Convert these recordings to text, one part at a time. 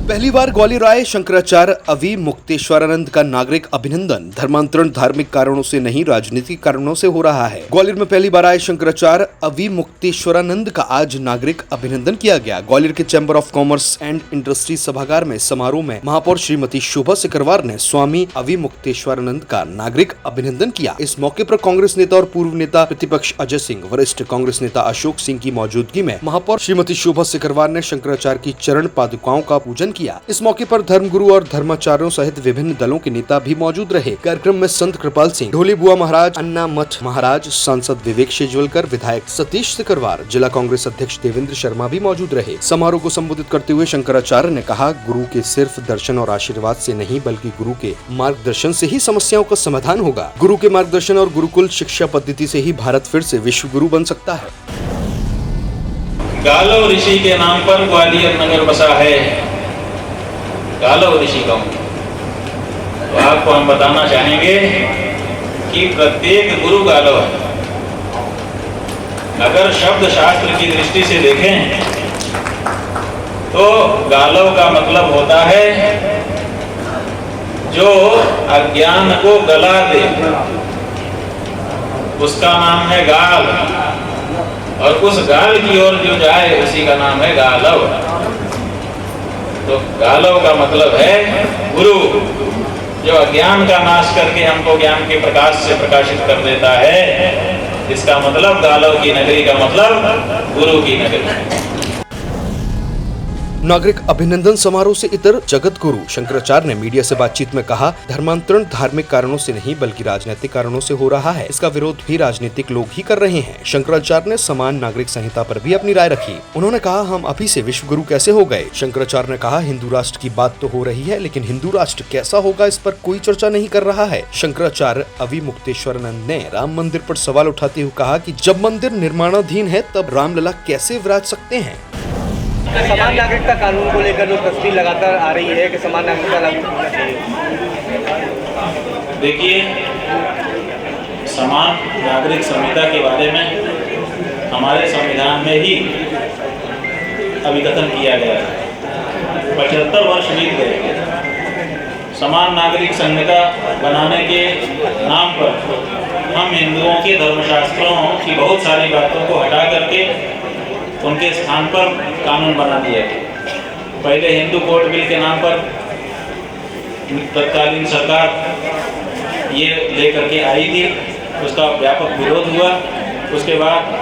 पहली बार ग्वालियर आए शंकराचार्य अवि मुक्तेश्वरानंद का नागरिक अभिनंदन। धर्मांतरण धार्मिक कारणों से नहीं, राजनीतिक कारणों से हो रहा है। ग्वालियर में पहली बार आए शंकराचार्य अवि मुक्तेश्वरानंद का आज नागरिक अभिनंदन किया गया। ग्वालियर के chamber of commerce and industry सभागार में समारोह में महापौर श्रीमती शोभा सिकरवार ने स्वामी अवि मुक्तेश्वरानंद का नागरिक अभिनंदन किया। इस मौके पर कांग्रेस नेता और पूर्व नेता प्रतिपक्ष अजय सिंह, वरिष्ठ कांग्रेस नेता अशोक सिंह की मौजूदगी में महापौर श्रीमती शोभा सिकरवार ने शंकराचार्य की चरण पादुकाओं का पूजन किया। इस मौके पर धर्मगुरु और धर्माचार्यों सहित विभिन्न दलों के नेता भी मौजूद रहे। कार्यक्रम में संत कृपाल सिंह, ढोली बुआ महाराज, अन्ना मठ महाराज, सांसद विवेक शेजवलकर, विधायक सतीश सिकरवार, जिला कांग्रेस अध्यक्ष देवेंद्र शर्मा भी मौजूद रहे। समारोह को संबोधित करते हुए शंकराचार्य ने कहा, गुरु के सिर्फ दर्शन और आशीर्वाद से नहीं बल्कि गुरु के मार्गदर्शन से ही समस्याओं का समाधान होगा। गुरु के मार्गदर्शन और गुरुकुल शिक्षा पद्धति से ही भारत फिर से विश्व गुरु बन सकता है। गालव ऋषि के नाम पर ग्वालियर नगर बसा है। गालव ऋषि कौन? तो आपको हम बताना चाहेंगे कि प्रत्येक गुरु गालव है। अगर शब्द शास्त्र की दृष्टि से देखें तो गालव का मतलब होता है जो अज्ञान को गला दे, उसका नाम है गाल, और उस गाल की ओर जो जाए उसी का नाम है गालव। तो गालव का मतलब है गुरु, जो अज्ञान का नाश करके हमको ज्ञान के प्रकाश से प्रकाशित कर देता है। इसका मतलब गालव की नगरी का मतलब गुरु की नगरी। नागरिक अभिनंदन समारोह से इतर जगत गुरु शंकराचार्य ने मीडिया से बातचीत में कहा, धर्मांतरण धार्मिक कारणों से नहीं बल्कि राजनीतिक कारणों से हो रहा है। इसका विरोध भी राजनीतिक लोग ही कर रहे हैं। शंकराचार्य ने समान नागरिक संहिता पर भी अपनी राय रखी। उन्होंने कहा, हम अभी से विश्व गुरु कैसे हो गए। शंकराचार्य ने कहा, हिंदू राष्ट्र की बात तो हो रही है, लेकिन हिंदू राष्ट्र कैसा होगा इस पर कोई चर्चा नहीं कर रहा है। शंकराचार्य अवि मुक्तेश्वरानंद ने राम मंदिर पर सवाल उठाते हुए कहा कि जब मंदिर निर्माणाधीन है तब रामलला कैसे विराज सकते हैं। समान नागरिकता कानून को लेकर जो तस्वीर लगातार आ रही है कि समान नागरिकता लागू होना चाहिए। देखिए, समान नागरिक संहिता के बारे में हमारे संविधान में ही अभिकथन किया गया है। 75 वर्ष बीत गए। समान नागरिक संहिता बनाने के नाम पर हम हिंदुओं के धर्मशास्त्रों की बहुत सारी बातों को हटा करके उनके स्थान पर कानून बना दिया। पहले हिंदू कोड बिल के नाम पर तत्कालीन सरकार ये लेकर के आई थी, उसका व्यापक विरोध हुआ। उसके बाद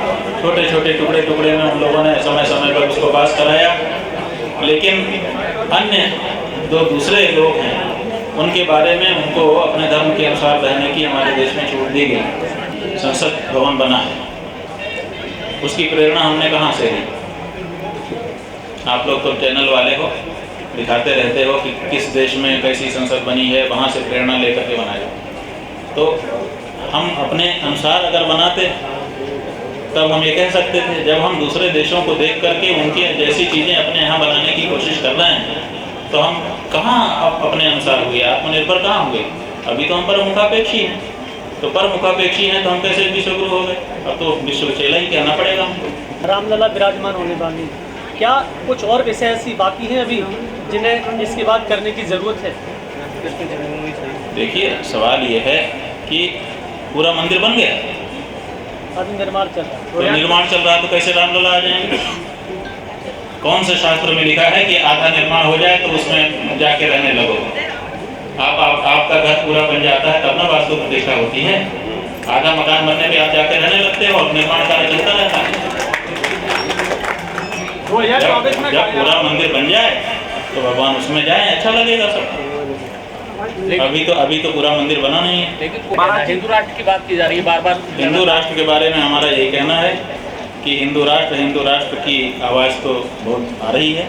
छोटे छोटे टुकड़े में उन लोगों ने समय समय पर उसको पास कराया, लेकिन अन्य दो दूसरे लोग हैं उनके बारे में उनको अपने धर्म के अनुसार रहने की हमारे देश में छूट दी गई। संसद भवन बना है, उसकी प्रेरणा हमने कहाँ से ली? आप लोग तो चैनल वाले हो, दिखाते रहते हो कि किस देश में कैसी संसद बनी है, वहाँ से प्रेरणा लेकर के बनाए। तो हम अपने अनुसार अगर बनाते तब हम ये कह सकते थे। जब हम दूसरे देशों को देख करके उनके जैसी चीज़ें अपने यहाँ बनाने की कोशिश कर रहे हैं तो हम कहाँ अपने अनुसार हुए, आत्मनिर्भर कहाँ हुए? अभी तो हम परमुखापेक्षी हैं। तो परमुखापेक्षी हैं तो हम कैसे विश्वगुरु हो गए? अब तो विश्व चेला ही कहना पड़ेगा हमको। रामलला विराजमान होने वाली, क्या कुछ और विषय ऐसी बाकी हैं अभी जिन्हें इसके बाद करने की ज़रूरत है? देखिए, सवाल ये है कि पूरा मंदिर बन गया, अभी निर्माण चल रहा है। तो निर्माण चल रहा है तो कैसे रामलला आ जाएंगे? कौन से शास्त्र में लिखा है कि आधा निर्माण हो जाए तो उसमें जाके रहने लगो? आपका घर पूरा बन जाता है तब ना वास्तु प्रतिष्ठा होती है। आधा मकान बनने पे आप जाके रहने लगते हो और निर्माण कार्य चलता रहता है। जब पूरा मंदिर बन जाए तो भगवान उसमें जाए, अच्छा लगेगा सब। अभी तो पूरा मंदिर बना नहीं है। लेकिन हिंदू राष्ट्र की बात की जा रही है बार। हिंदू राष्ट्र के बारे में हमारा यही कहना है कि हिंदू राष्ट्र की आवाज़ तो बहुत आ रही है,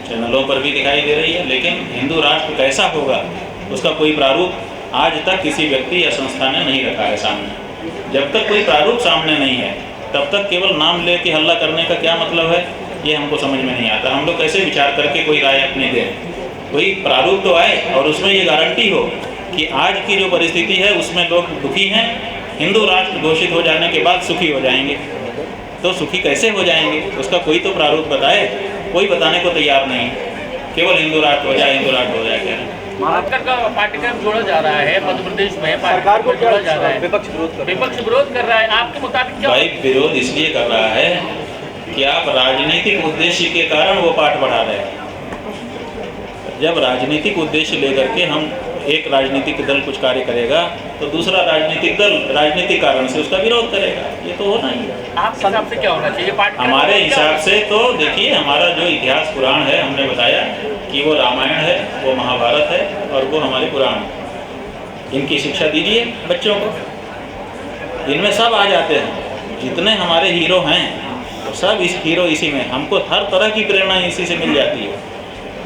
चैनलों पर भी दिखाई दे रही है, लेकिन हिंदू राष्ट्र कैसा होगा उसका कोई प्रारूप आज तक किसी व्यक्ति या संस्था ने नहीं रखा है सामने। जब तक कोई प्रारूप सामने नहीं है तब तक केवल नाम लेके हल्ला करने का क्या मतलब है, ये हमको समझ में नहीं आता। हम लोग कैसे विचार करके कोई राय अपनी दें? कोई प्रारूप तो आए और उसमें ये गारंटी हो कि आज की जो परिस्थिति है उसमें लोग दुखी हैं, हिंदू राष्ट्र घोषित हो जाने के बाद सुखी हो जाएंगे। तो सुखी कैसे हो जाएंगे उसका कोई तो प्रारूप बताए, कोई बताने को तैयार नहीं। केवल हिंदू राष्ट्र हो जाए, हिंदू राष्ट्र हो जाए कह रहे हैं। महाराष्ट्र का पाठ्यक्रम जोड़ा जा रहा है, मध्य प्रदेश में सरकार को जोड़ा जा रहा है, विपक्ष विरोध कर रहा है। आपके मुताबिक क्या? भाई विरोध इसलिए कर रहा है कि आप राजनीतिक उद्देश्य के कारण वो पाठ बढ़ा रहे हैं। जब राजनीतिक उद्देश्य लेकर के हम एक राजनीतिक दल कुछ कार्य करेगा तो दूसरा राजनीतिक दल राजनीतिक कारण से उसका विरोध करेगा, ये तो होना ही है। आपके हिसाब से क्या होना चाहिए? हमारे हिसाब से तो देखिए, हमारा जो इतिहास पुराण है, हमने बताया कि वो रामायण है, वो महाभारत है और वो हमारे पुराण है। इनकी शिक्षा दीजिए बच्चों को, इनमें सब आ जाते हैं। जितने हमारे हीरो हैं तो सब इस हीरो इसी में, हमको हर तरह की प्रेरणा इसी से मिल जाती है।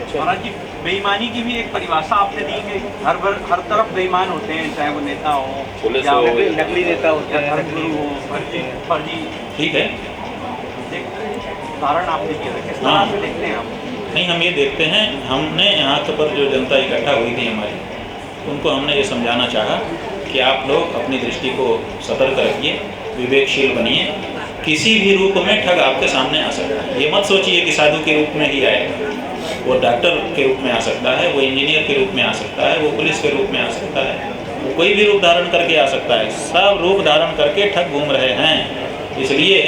महाराज जी, बेईमानी की भी एक परिभाषा आपने दी कि हर तरफ बेईमान होते हैं, चाहे वो नेता हो या नकली नेता होते हैं, धर्मगुरु हो, फर्जी। ठीक है, कारण आपने दिया था, किस तरह से देखते हैं आप? नहीं, हम ये देखते हैं, हमने यहाँ पर जो जनता इकट्ठा हुई थी हमारी, उनको हमने ये समझाना चाहा कि आप लोग अपनी दृष्टि को सतर्क रखिए, विवेकशील बनिए। किसी भी रूप में ठग आपके सामने आ सकता है। ये मत सोचिए कि साधु के रूप में ही आएगा, वो डॉक्टर के रूप में आ सकता है, वो इंजीनियर के रूप में आ सकता है, वो पुलिस के रूप में आ सकता है, वो कोई भी रूप धारण करके आ सकता है। सब रूप धारण करके ठग घूम रहे हैं। इसलिए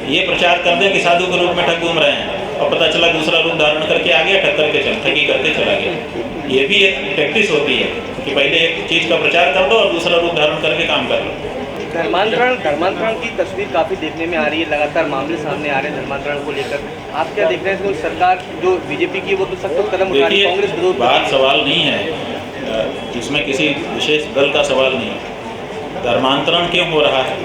ये प्रचार कर दें कि साधु के रूप में ठग घूम रहे हैं और पता चला दूसरा रूप धारण करके आ गया, ठगी करके चला गया। ये भी एक प्रैक्टिस होती है कि पहले एक चीज़ का प्रचार कर दो और दूसरा रूप धारण करके काम कर लो। धर्मांतरण की तस्वीर काफ़ी देखने में आ रही है, लगातार मामले सामने आ रहे हैं धर्मांतरण को लेकर। आप क्या देख रहे हैं? सरकार जो बीजेपी की वो तो सख्त कदम उठा रही है, कांग्रेस विरोध। बात सवाल नहीं है, इसमें किसी विशेष दल का सवाल नहीं है। धर्मांतरण क्यों हो रहा है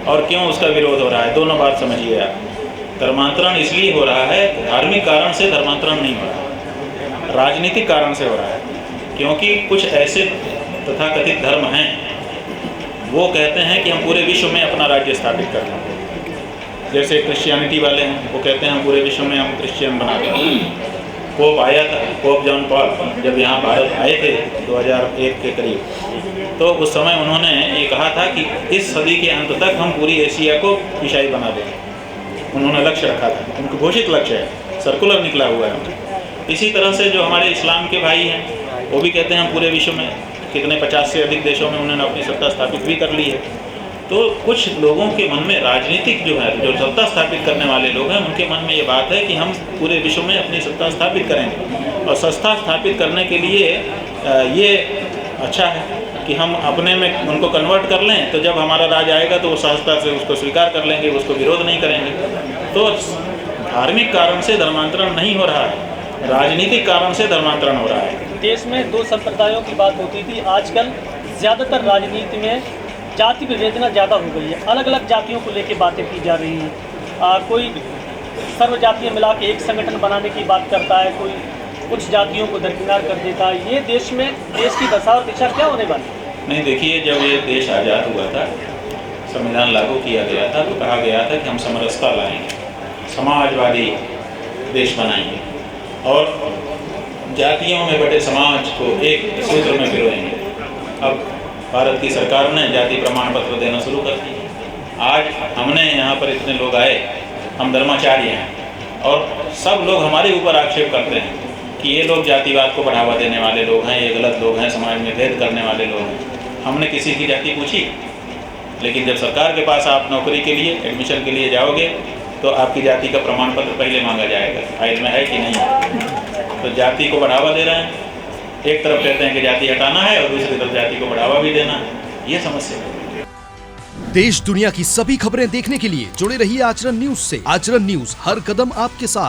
और क्यों उसका विरोध हो रहा है, दोनों बात समझिए आप। धर्मांतरण इसलिए हो रहा है, धार्मिक कारण से धर्मांतरण नहीं हो रहा, राजनीतिक कारण से हो रहा है। क्योंकि कुछ ऐसे तथाकथित धर्म हैं, वो कहते हैं कि हम पूरे विश्व में अपना राज्य स्थापित कर लें। जैसे क्रिश्चियनिटी वाले हैं, वो कहते हैं हम पूरे विश्व में हम क्रिश्चियन बना दें। पोप आया था, पोप जॉन पॉल जब यहाँ भारत आए थे 2001 के करीब, तो उस समय उन्होंने ये कहा था कि इस सदी के अंत तक हम पूरी एशिया को ईसाई बना देंगे। उन्होंने लक्ष्य रखा था, उनका घोषित लक्ष्य है, सर्कुलर निकला हुआ है। इसी तरह से जो हमारे इस्लाम के भाई हैं, वो भी कहते हैं हम पूरे विश्व में, कितने 50 से अधिक देशों में उन्होंने अपनी सत्ता स्थापित भी कर ली है। तो कुछ लोगों के मन में राजनीतिक जो है, जो सत्ता स्थापित करने वाले लोग हैं, उनके मन में ये बात है कि हम पूरे विश्व में अपनी सत्ता स्थापित करेंगे। और सत्ता स्थापित करने के लिए ये अच्छा है कि हम अपने में उनको कन्वर्ट कर लें, तो जब हमारा राज आएगा तो वो सहजता से उसको स्वीकार कर लेंगे, उसको विरोध नहीं करेंगे। तो धार्मिक कारण से धर्मांतरण नहीं हो रहा है, राजनीतिक कारण से धर्मांतरण हो रहा है। देश में दो संप्रदायों की बात होती थी, आजकल ज़्यादातर राजनीति में जाति विवेचना ज़्यादा हो गई है। अलग अलग जातियों को लेकर बातें की जा रही हैं। कोई सर्व जातियाँ मिला के एक संगठन बनाने की बात करता है, कोई कुछ जातियों को दरकिनार कर देता है। ये देश में देश की दशा और दिशा क्या होने वाली? नहीं, देखिए, जब ये देश आज़ाद हुआ था, संविधान लागू किया गया था, तो कहा गया था कि हम समरसता लाएंगे, समाजवादी देश बनाएंगे और जातियों में बटे समाज को एक सूत्र में पिरोएंगे। अब भारत की सरकार ने जाति प्रमाण पत्र देना शुरू कर दिया। आज हमने यहाँ पर इतने लोग आए, हम धर्माचार्य हैं और सब लोग हमारे ऊपर आक्षेप करते हैं कि ये लोग जातिवाद को बढ़ावा देने वाले लोग हैं, ये गलत लोग हैं, समाज में भेद करने वाले लोग हैं। हमने किसी की जाति पूछी? लेकिन जब सरकार के पास आप नौकरी के लिए, एडमिशन के लिए जाओगे तो आपकी जाति का प्रमाण पत्र पहले मांगा जाएगा, फाइल में है कि नहीं। तो जाति को बढ़ावा दे रहे हैं। एक तरफ कहते हैं कि जाति हटाना है और दूसरी तरफ जाति को बढ़ावा भी देना है। ये समस्या है। देश दुनिया की सभी खबरें देखने के लिए जुड़े रहिए आचरण न्यूज से। आचरण न्यूज, हर कदम आपके साथ।